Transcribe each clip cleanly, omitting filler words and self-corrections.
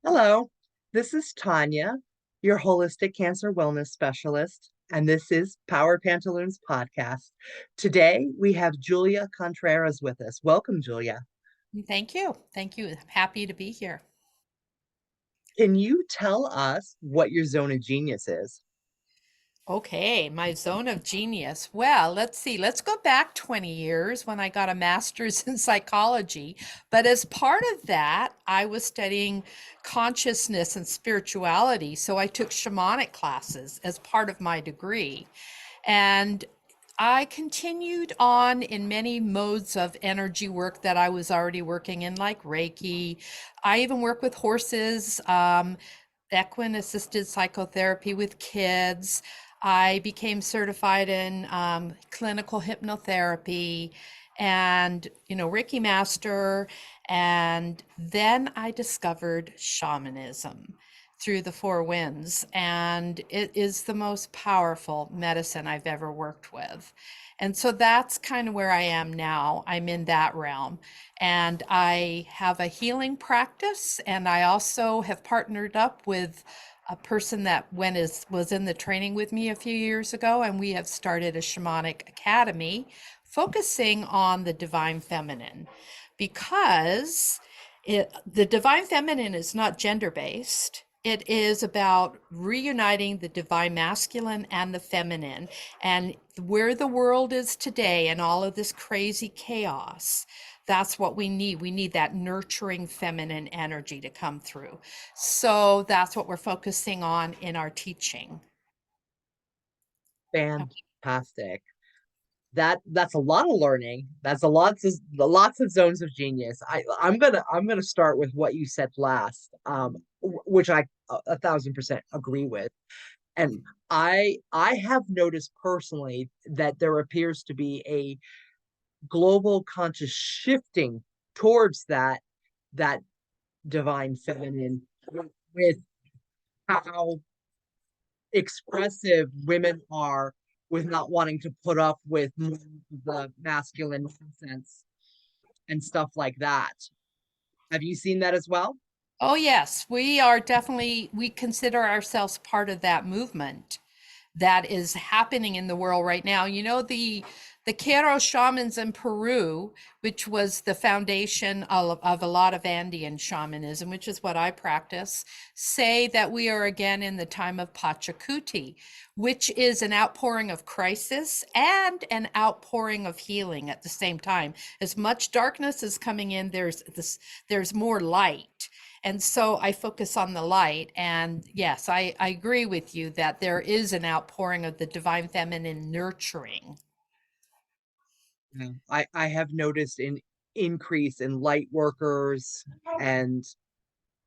Hello, this is Tanya, your holistic cancer wellness specialist, and this is Power Pantaloons podcast. Today we have Julia Contreras with us. Welcome, Julia. Thank you. Thank you. I'm happy to be here. Can you tell us what your zone of genius is? Okay, my zone of genius. Well, let's see. Let's go back 20 years when I got a master's in psychology. But as part of that, I was studying consciousness and spirituality. So I took shamanic classes as part of my degree. And I continued on in many modes of energy work that I was already working in, like Reiki. I even work with horses, equine assisted psychotherapy with kids. I became certified in clinical hypnotherapy and, Reiki master. And then I discovered shamanism through the four winds. And it is the most powerful medicine I've ever worked with. And so that's kind of where I am now. I'm in that realm. And I have a healing practice. And I also have partnered up with a person that was in the training with me a few years ago. And we have started a shamanic academy focusing on the divine feminine because the divine feminine is not gender based. It is about reuniting the divine masculine and the feminine. And where the world is today and all of this crazy chaos, that's what we need. We need that nurturing feminine energy to come through. So that's what we're focusing on in our teaching. Fantastic. That's a lot of learning. That's a lots of zones of genius. I'm gonna start with what you said last, which I 1,000% agree with. And I have noticed personally that there appears to be a global conscious shifting towards that divine feminine with how expressive women are with not wanting to put up with the masculine nonsense and stuff like that. Have you seen that as well? Oh, yes, we are definitely, we consider ourselves part of that movement that is happening in the world right now. The Quero shamans in Peru, which was the foundation of a lot of Andean shamanism, which is what I practice, say that we are again in the time of Pachacuti, which is an outpouring of crisis and an outpouring of healing at the same time. As much darkness is coming in, there's more light. And so I focus on the light. And yes, I agree with you that there is an outpouring of the divine feminine nurturing. Yeah. I have noticed an increase in light workers and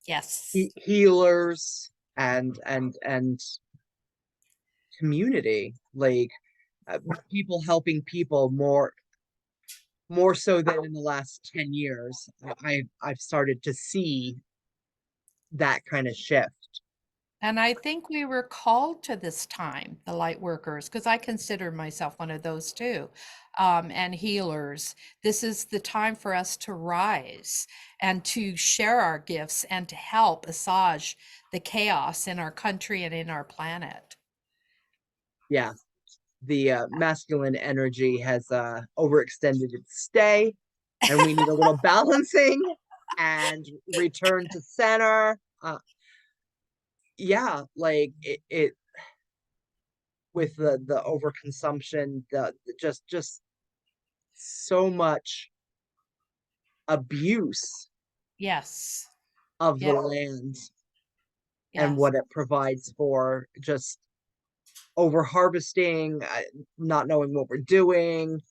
Yes. healers and community, like uh, people helping people more so than in the last 10 years. I've started to see that kind of shift. And I think we were called to this time, the light workers, because I consider myself one of those too, and healers. This is the time for us to rise and to share our gifts and to help assuage the chaos in our country and in our planet. Yeah, the masculine energy has overextended its stay, and we need a little balancing and return to center. Yeah, like it with the overconsumption, the just so much abuse Yes. of the Yes. land and Yes. what it provides for, just over harvesting, not knowing what we're doing,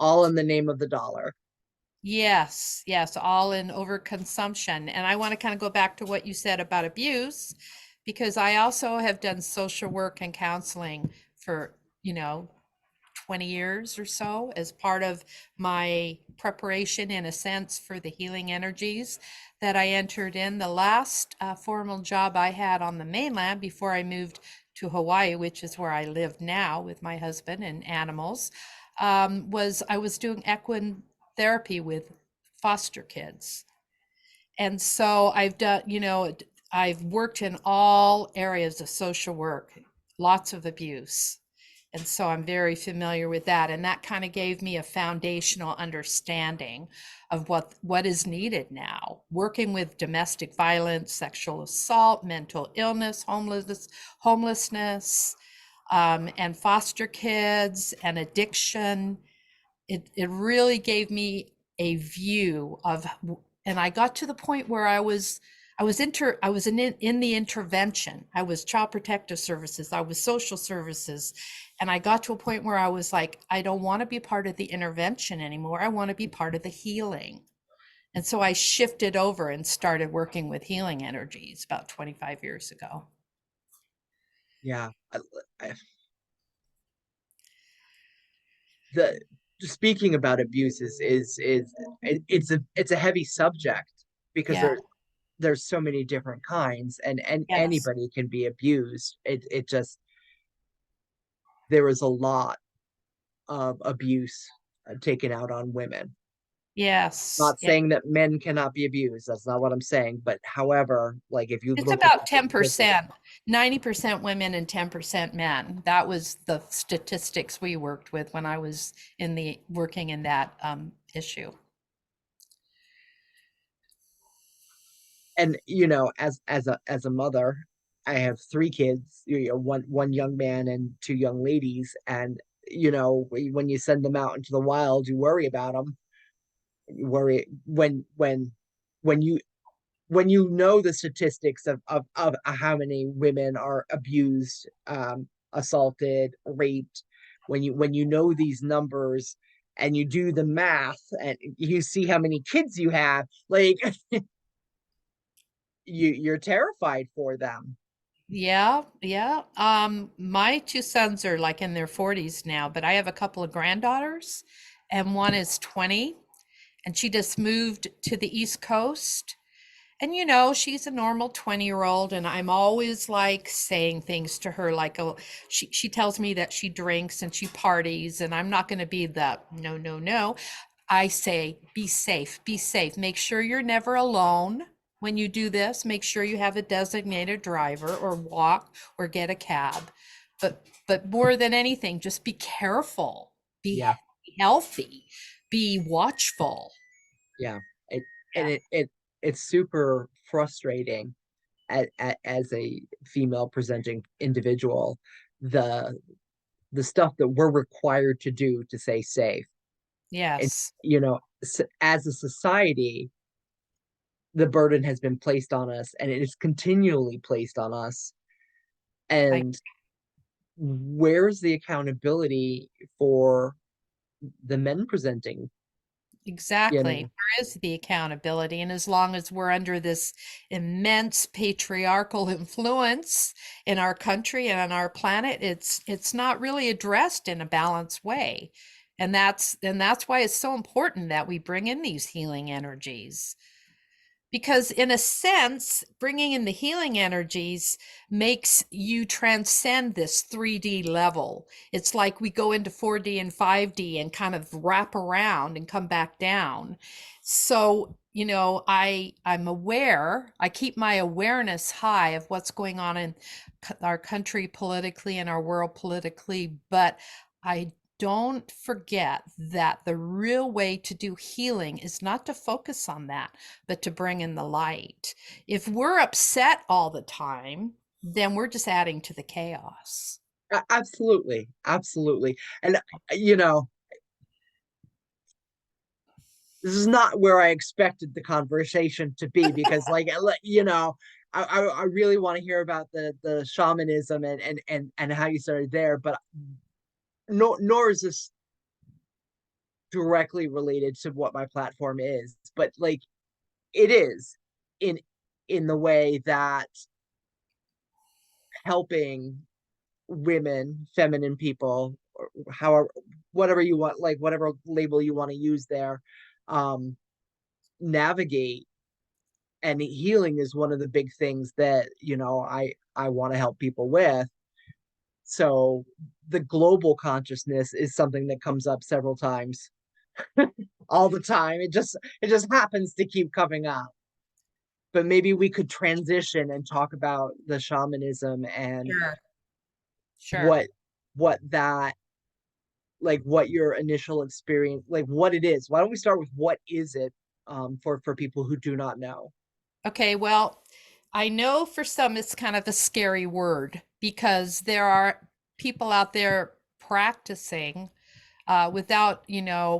all in the name of the dollar. Yes, yes, all in overconsumption. And I want to kind of go back to what you said about abuse, because I also have done social work and counseling for, you know, 20 years or so as part of my preparation, in a sense, for the healing energies that I entered in. The last formal job I had on the mainland before I moved to Hawaii, which is where I live now with my husband and animals, was I was doing equine therapy with foster kids. And so I've done, I've worked in all areas of social work, lots of abuse. And so I'm very familiar with that. And that kind of gave me a foundational understanding of what is needed now. Working with domestic violence, sexual assault, mental illness, homelessness, and foster kids and addiction. It really gave me a view of, and I got to the point where I was in the intervention. I was child protective services, I was social services, and I got to a point where I was like, I don't want to be part of the intervention anymore. I want to be part of the healing. And so I shifted over and started working with healing energies about 25 years ago. Yeah. I, the Speaking about abuse it's a heavy subject because Yeah. there's so many different kinds, and Yes. anybody can be abused. It just there is a lot of abuse taken out on women. Yes. Not Yeah. saying that men cannot be abused. That's not what I'm saying. But however, like if you It's look at about the statistics, 10%, 90% women and 10% men. That was the statistics we worked with when I was working in that issue. and as a mother, I have three kids, one young man and two young ladies, and when you send them out into the wild, you worry about them. You worry when you know the statistics of how many women are abused, assaulted, raped. When you know these numbers and you do the math and you see how many kids you have, like you're terrified for them. Yeah, yeah. My two sons are like in their 40s now, but I have a couple of granddaughters, and one is 20, and she just moved to the East Coast. And she's a normal 20-year-old, and I'm always like saying things to her like, oh, she tells me that she drinks and she parties, and I'm not going to be the no, no, no. I say, be safe, be safe. Make sure you're never alone when you do this. Make sure you have a designated driver, or walk or get a cab. But more than anything, just be careful, be Yeah, healthy, be watchful. yeah. It and Yeah. it's super frustrating as a female presenting individual, the the stuff that we're required to do to stay safe. And Yes. as a society, the burden has been placed on us, and it is continually placed on us. I And where's the accountability for the men presenting? You Exactly. know, Where is the accountability? And as long as we're under this immense patriarchal influence in our country and on our planet, it's not really addressed in a balanced way. And that's why it's so important that we bring in these healing energies. Because in a sense, bringing in the healing energies makes you transcend this 3D level. It's like we go into 4D and 5D and kind of wrap around and come back down. So, I'm aware, I keep my awareness high of what's going on in our country politically and our world politically, but I don't forget that the real way to do healing is not to focus on that, but to bring in the light. If we're upset all the time, then we're just adding to the chaos. absolutely, absolutely. And you know, this is not where I expected the conversation to be, because I really want to hear about the shamanism and how you started there, but nor is this directly related to what my platform is, but like it is in the way that helping women, feminine people, or however, whatever you want, like whatever label you want to use there, um, navigate. And healing is one of the big things that I want to help people with. So the global consciousness is something that comes up several times all the time. It just happens to keep coming up. but maybe we could transition and talk about the shamanism and Sure. Sure. what what that like what your initial experience, like what it is. Why don't we start with what is it, for people who do not know? Okay, well, I know for some it's kind of a scary word because there are people out there practicing without,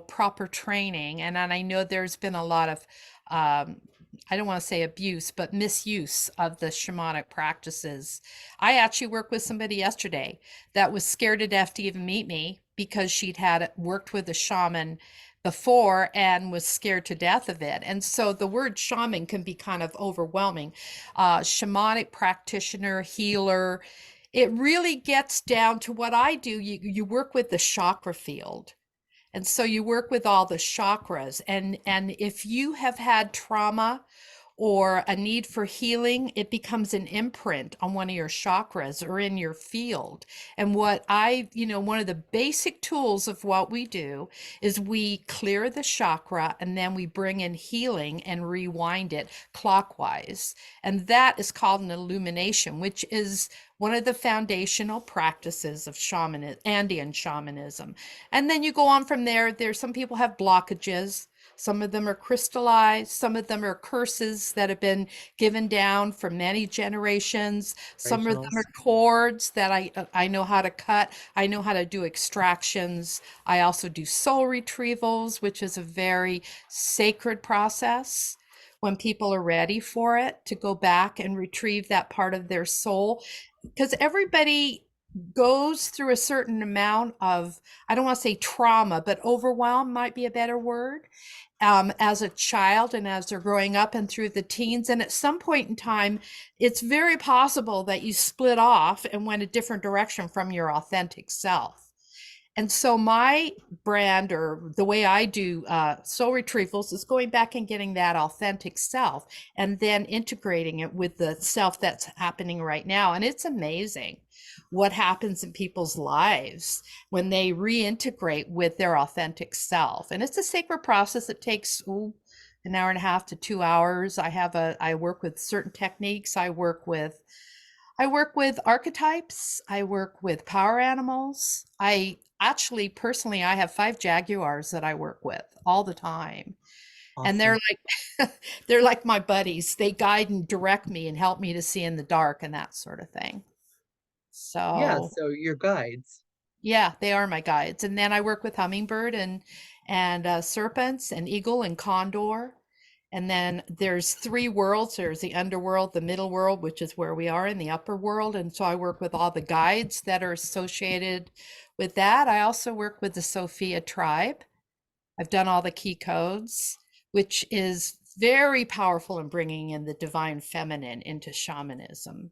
proper training. And then I know there's been a lot of, um, I don't want to say abuse, but misuse of the shamanic practices. I actually worked with somebody yesterday that was scared to death to even meet me because she'd had worked with a shaman before and was scared to death of it. And so the word shaman can be kind of overwhelming. Shamanic practitioner, healer, it really gets down to what I do. You work with the chakra field. And so you work with all the chakras. And if you have had trauma or a need for healing, it becomes an imprint on one of your chakras or in your field. And one of the basic tools of what we do is we clear the chakra and then we bring in healing and rewind it clockwise. And that is called an illumination, which is one of the foundational practices of Andean shamanism. And then you go on from there. There's some people have blockages. Some of them are crystallized. Some of them are curses that have been given down for many generations. Some of them are Operationals. cords that I know how to cut. I know how to do extractions. I also do soul retrievals, which is a very sacred process when people are ready for it to go back and retrieve that part of their soul. Because everybody goes through a certain amount of, I don't want to say trauma, but overwhelm might be a better word, as a child and as they're growing up and through the teens. And at some point in time, it's very possible that you split off and went a different direction from your authentic self. And so my brand, or the way I do soul retrievals, is going back and getting that authentic self and then integrating it with the self that's happening right now. And it's amazing what happens in people's lives when they reintegrate with their authentic self. And it's a sacred process. It takes an hour and a half to 2 hours. I work with certain techniques. I work with archetypes. I work with power animals. I actually, personally, I have 5 Jaguars that I work with all the time. And they're Awesome. like, they're like my buddies. They guide and direct me and help me to see in the dark and that sort of thing. Yeah, So so your guides. yeah, they are my guides. And then I work with hummingbird and serpents and eagle and condor. And then there's 3 worlds. There's the underworld, the middle world, which is where we are in the upper world. And so I work with all the guides that are associated with that. I also work with the Sophia tribe. I've done all the key codes, which is very powerful in bringing in the divine feminine into shamanism.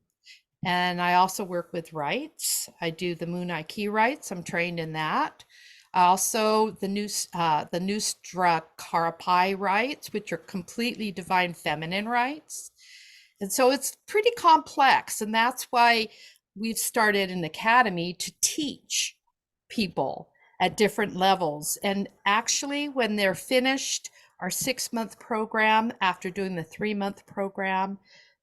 And I also work with rites. I do the Moon Eye Key rites. I'm trained in that. Also, the Nustra Karapai rites, which are completely divine feminine rites. And so it's pretty complex. And that's why we've started an academy to teach people at different levels. And actually, when they're finished our 6-month program, after doing the 3-month program,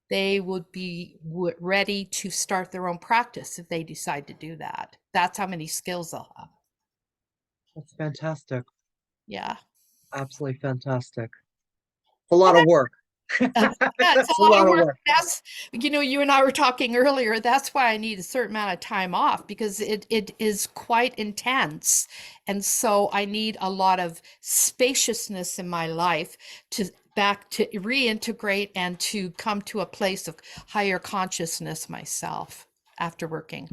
they would be ready to start their own practice if they decide to do that. That's how many skills they'll have. That's fantastic. Yeah. Absolutely fantastic. A lot And of work. yeah, it's It's a a lot lot of of work. work. That's, you and I were talking earlier. That's why I need a certain amount of time off because it is quite intense. And so I need a lot of spaciousness in my life to reintegrate and to come to a place of higher consciousness myself after working.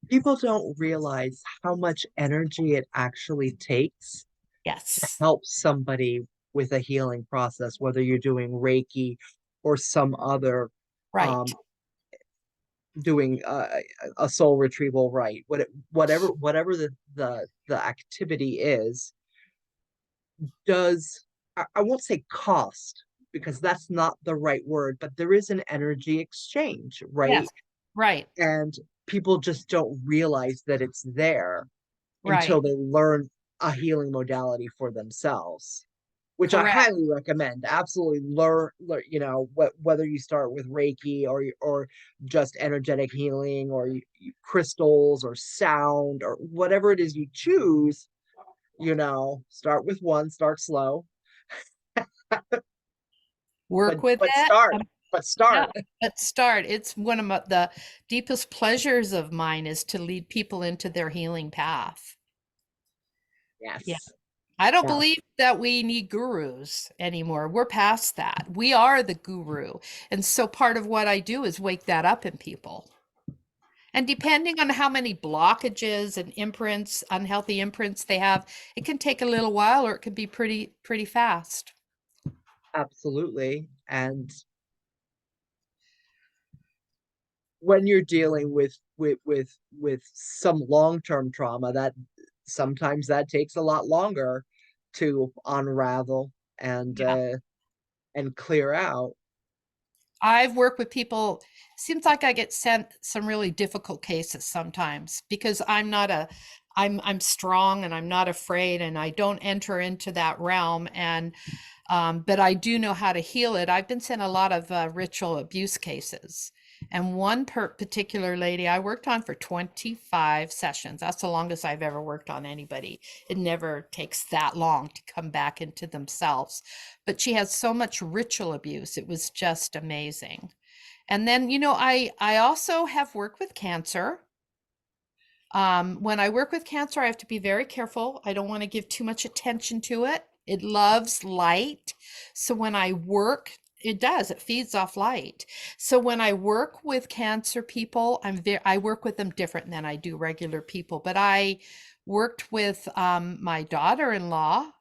People don't realize how much energy it actually takes to Yes. help somebody with a healing process, whether you're doing Reiki or some other, Right. um, doing a soul retrieval, right? Whatever the activity is, does, I won't say cost because that's not the right word, but there is an energy exchange, Yes. right? Right. And people just don't realize that it's there until Right. they learn a healing modality for themselves. which I Correct. highly recommend. Absolutely learn, you know, whether you start with Reiki or just energetic healing or crystals or sound or whatever it is you choose, you know, start with one, start slow, Work with but it. start, but Yeah, start. let's start. It's one of the deepest pleasures of mine is to lead people into their healing path. Yeah. Yes. I don't Yes. believe that we need gurus anymore. We're past that. We are the guru. And so part of what I do is wake that up in people. And depending on how many blockages and imprints, unhealthy imprints they have, it can take a little while or it can be pretty fast. Absolutely. And when you're dealing with some long-term trauma, that sometimes that takes a lot longer to unravel Yeah. and clear out. I've worked with people. Seems like I get sent some really difficult cases sometimes because I'm strong and I'm not afraid and I don't enter into that realm and but I do know how to heal it. I've been sent a lot of ritual abuse cases. And one particular lady I worked on for 25 sessions. That's the longest I've ever worked on anybody. It never takes that long to come back into themselves. But she had so much ritual abuse. It was just amazing. And then, I also have worked with cancer. When I work with cancer, I have to be very careful. I don't want to give too much attention to it. It loves light. So when I work, it does, it feeds off light. So when I work with cancer people, I work with them different than I do regular people. But I worked with my daughter-in-law,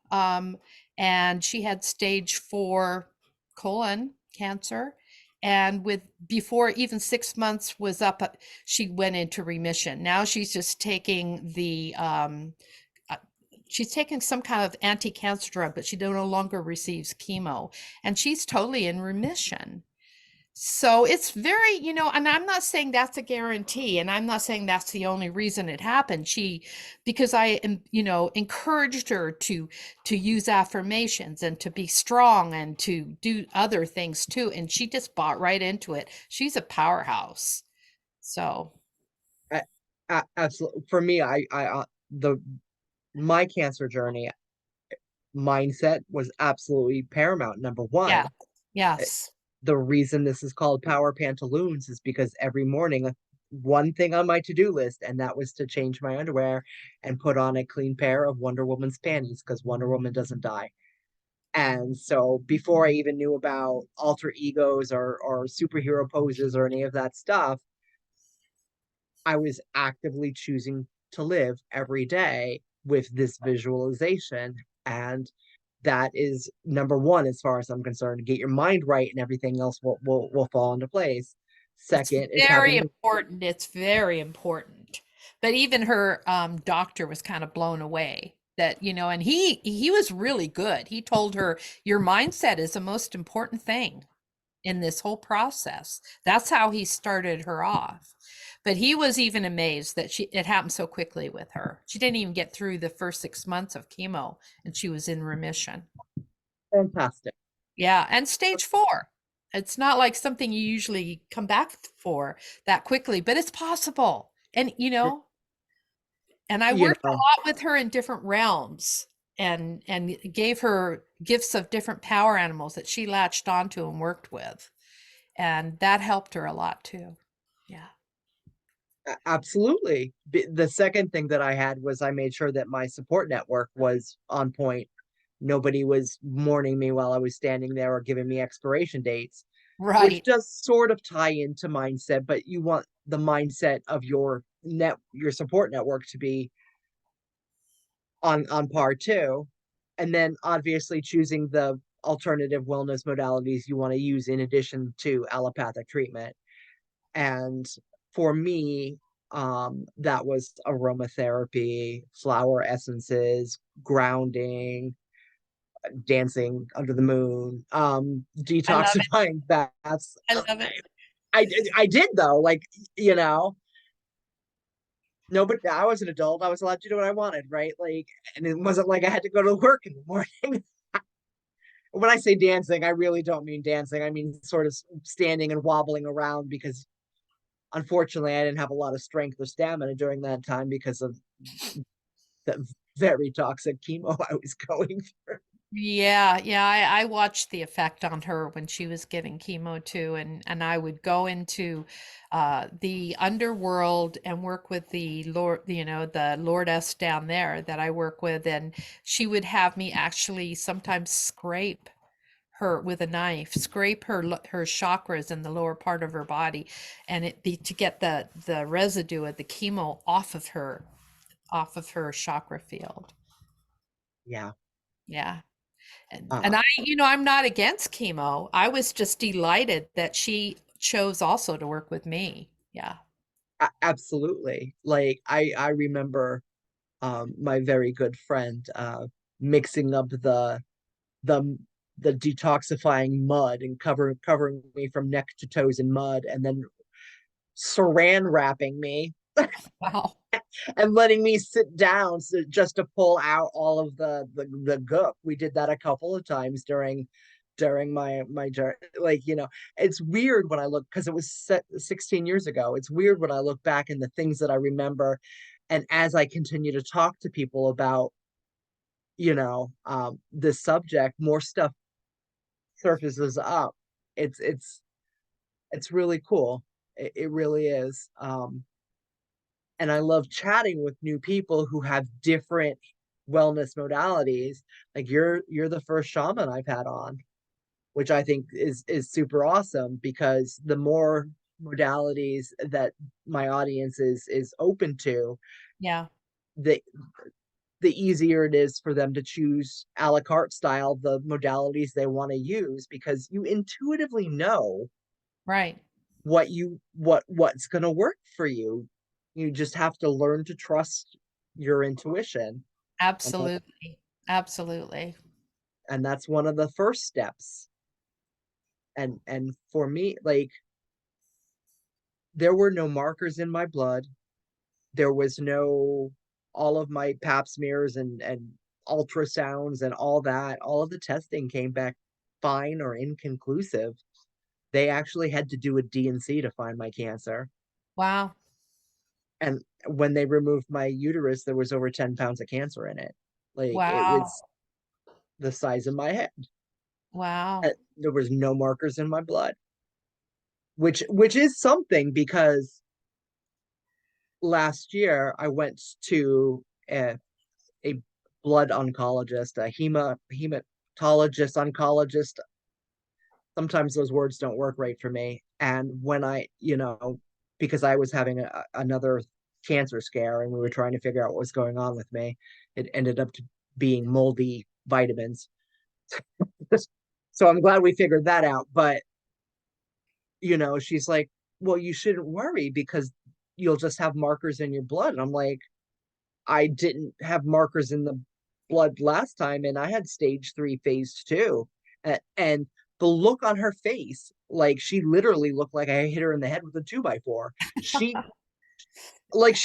and she had stage 4 colon cancer. And with before even 6 months was up, she went into remission. Now she's just taking she's taking some kind of anti-cancer drug, but she no longer receives chemo, and she's totally in remission. So it's very, and I'm not saying that's a guarantee, and I'm not saying that's the only reason it happened. Because I, encouraged her to use affirmations and to be strong and to do other things too, and she just bought right into it. She's a powerhouse. So, Absolutely. For me, the my cancer journey mindset was absolutely paramount. Number yeah, one, yes, the reason this is called Power Pantaloons is because every morning, one thing on my to-do list, and that was to change my underwear and put on a clean pair of Wonder Woman's panties because Wonder Woman doesn't die. And so before I even knew about alter egos or superhero poses or any of that stuff, I was actively choosing to live every day with this visualization. And that is number one, as far as I'm concerned. Get your mind right, and everything else will fall into place. it's Second is very having important. It's very important. But even her doctor was kind of blown away that, and he was really good. He told her your mindset is the most important thing in this whole process. That's how he started her off. But he was even amazed that it happened so quickly with her. She didn't even get through the first 6 months of chemo and she was in remission. fantastic. Yeah, and stage 4. It's not like something you usually come back for that quickly, but it's possible. And and I You worked a know, lot with her in different realms and gave her gifts of different power animals that she latched onto and worked with. And that helped her a lot too. Yeah. absolutely. The second thing that I had was I made sure that my support network was on point. Nobody was mourning me while I was standing there or giving me expiration dates, which Right. does sort of tie into mindset, but you want the mindset of your support network to be on par too. And then obviously choosing the alternative wellness modalities you want to use in addition to allopathic treatment. And for me, that was aromatherapy, flower essences, grounding, dancing under the moon, I love it. detoxifying baths. I love it. I did though, like, you know, no, but I was an adult. I was allowed to do what I wanted, right? Like, and it wasn't like I had to go to work in the morning. When I say dancing, I really don't mean dancing. I mean sort of standing and wobbling around because unfortunately I didn't have a lot of strength or stamina during that time because of the very toxic chemo I was going through. Yeah, yeah, I watched the effect on her when she was getting chemo too, and I would go into the underworld and work with the Lord, the Lordess down there that I work with, and she would have me actually sometimes scrape her with a knife, scrape her chakras in the lower part of her body, and it be to get the residue of the chemo off of her chakra field. Yeah. Yeah. And Uh, I'm not against chemo. I was just delighted that she chose also to work with me. Yeah. absolutely. Like I remember my very good friend mixing up the the detoxifying mud and covering me from neck to toes in mud and then saran wrapping me Wow. and letting me sit down just to pull out all of the gook. We did that a couple of times during my journey. Like, it's weird when I look because it was 16 years ago. It's weird when I look back and the things that I remember, and as I continue to talk to people about this subject, more stuff surfaces up. It's really cool. It really is. And I love chatting with new people who have different wellness modalities. Like you're the first shaman I've had on, which I think is super awesome because the more modalities that my audience is open to, Yeah. the the easier it is for them to choose a la carte style the modalities they want to use because you intuitively know Right. what's going to work for you. You just have to learn to trust your intuition, and Absolutely. Absolutely. that's one of the first steps. And for me, like, there were no markers in my blood. There was no all of my pap smears and ultrasounds and all of the testing came back fine or inconclusive. They actually had to do a DNC to find my cancer. Wow. And when they removed my uterus, there was over 10 pounds of cancer in it. Like, it Wow. was the size of my head. Wow. There was no markers in my blood, which is something because last year I went to a blood oncologist, a hematologist, oncologist. Sometimes those words don't work right for me. And when because I was having another cancer scare and we were trying to figure out what was going on with me, it ended up being moldy vitamins. So I'm glad we figured that out. But, she's like, well, you shouldn't worry because you'll just have markers in your blood. And I'm like, I didn't have markers in the blood last time, and I had stage 3 phase 2. And the look on her face, like she literally looked like I hit her in the head with a 2x4. She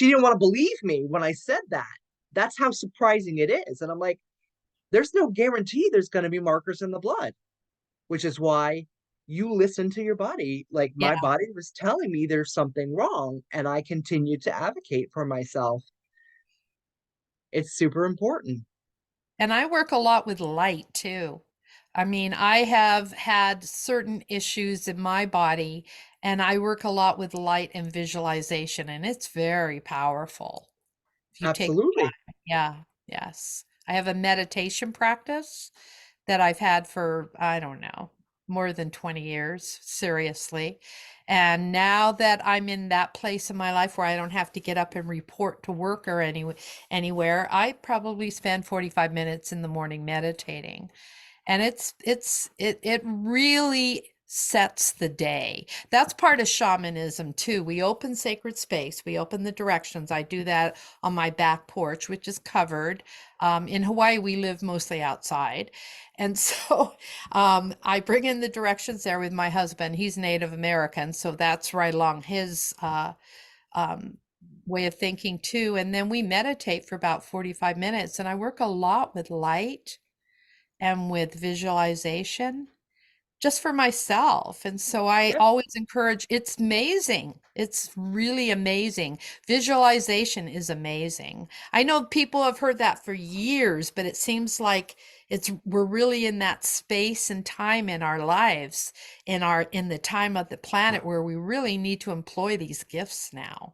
didn't want to believe me when I said that. That's how surprising it is. And I'm like, there's no guarantee there's going to be markers in the blood, which is why you listen to your body. Like Yeah. my body was telling me there's something wrong, and I continue to advocate for myself. It's super important. And I work a lot with light too. I mean, I have had certain issues in my body, and I work a lot with light and visualization, and it's very powerful. If you take, Absolutely. yeah, yes. I have a meditation practice that I've had for, I don't know, more than 20 years, seriously. And now that I'm in that place in my life where I don't have to get up and report to work or anywhere, I probably spend 45 minutes in the morning meditating. And it really sets the day. That's part of shamanism too. We open sacred space, we open the directions. I do that on my back porch, which is covered. In Hawaii, we live mostly outside. And so I bring in the directions there with my husband. He's Native American, so that's right along his um, way of thinking too. And then we meditate for about 45 minutes, and I work a lot with light and with visualization just for myself. And so I Yep. always encourage, it's amazing. It's really amazing. Visualization is amazing. I know people have heard that for years, but it seems like we're really in that space and time in our lives, in the time of the planet where we really need to employ these gifts now.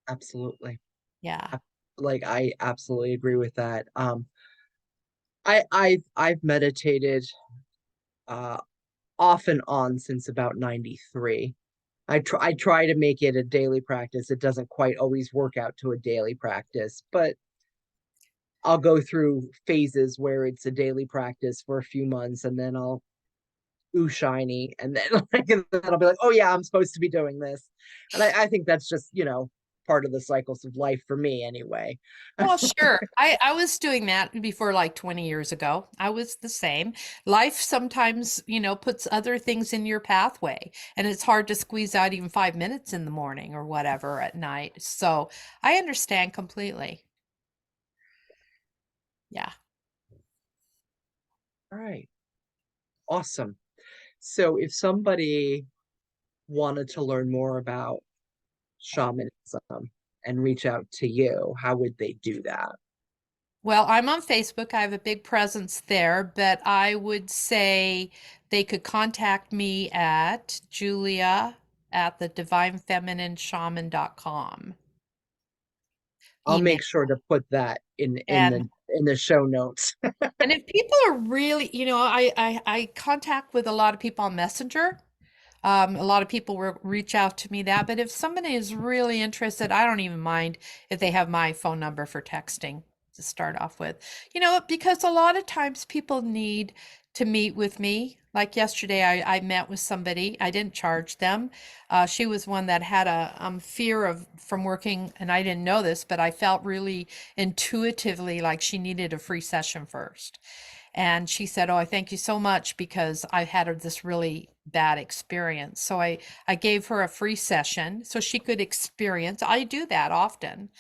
Absolutely. Yeah. Like I absolutely agree with that. I've meditated uh off and on since about 93. I try to make it a daily practice. It doesn't quite always work out to a daily practice, but I'll go through phases where it's a daily practice for a few months and then I'll ooh shiny and then like and then I'll be like, oh yeah, I'm supposed to be doing this. And I think that's just, part of the cycles of life for me anyway. Well, sure. I was doing that before like 20 years ago. I was the same. Life sometimes, puts other things in your pathway, and it's hard to squeeze out even 5 minutes in the morning or whatever at night. So I understand completely. Yeah. All right. Awesome. So if somebody wanted to learn more about shamanism and reach out to you, how would they do that? Well, I'm on Facebook. I have a big presence there, but I would say they could contact me at Julia at the divinefeminineshaman.com. I'll Email. make sure to put that in And the show notes. And if people are really, I contact with a lot of people on Messenger. A lot of people will reach out to me that, but if somebody is really interested, I don't even mind if they have my phone number for texting to start off with. Because a lot of times people need to meet with me. Like yesterday, I met with somebody. I didn't charge them. She was one that had a fear of from working, and I didn't know this, but I felt really intuitively like she needed a free session first. And she said, "Oh, I thank you so much because I had this really bad experience." So I gave her a free session so she could experience. I do that often.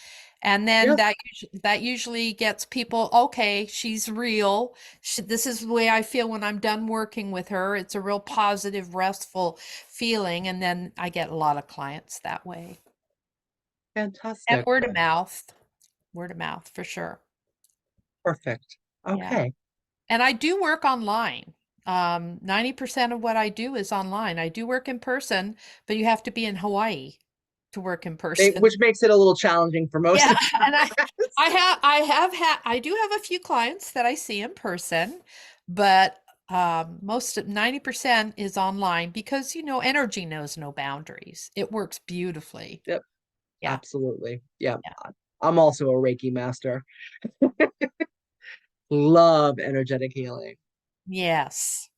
And then Yes, that usually gets people, okay, she's real. This is the way I feel when I'm done working with her. It's a real positive, restful feeling. And then I get a lot of clients that way. And fantastic. word of mouth for sure. Perfect. Yeah. Okay. And I do work online. 90% of what I do is online. I do work in person, but you have to be in Hawaii to work in person. Which makes it a little challenging for most Yeah, of and us. I do have a few clients that I see in person, but most of 90% is online because energy knows no boundaries. It works beautifully. Yep, Yeah. absolutely. Yeah. Yeah. I'm also a Reiki master. Love energetic healing. Yes.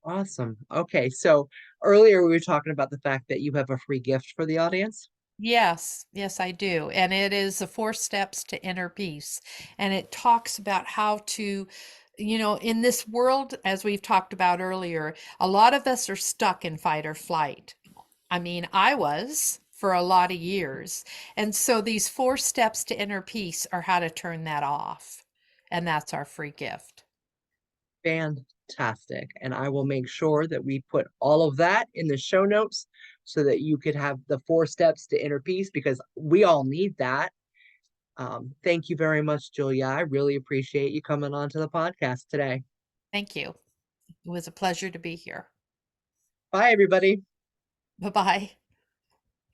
Awesome. Okay, so earlier we were talking about the fact that you have a free gift for the audience. Yes, yes, I do. And it is the 4 steps to inner peace. And it talks about how to, in this world, as we've talked about earlier, a lot of us are stuck in fight or flight. I mean, I was for a lot of years. And so these 4 steps to inner peace are how to turn that off. And that's our free gift. Fantastic. And I will make sure that we put all of that in the show notes so that you could have the 4 steps to inner peace because we all need that. Thank you very much, Julia. I really appreciate you coming on to the podcast today. Thank you. It was a pleasure to be here. Bye, everybody. Bye bye.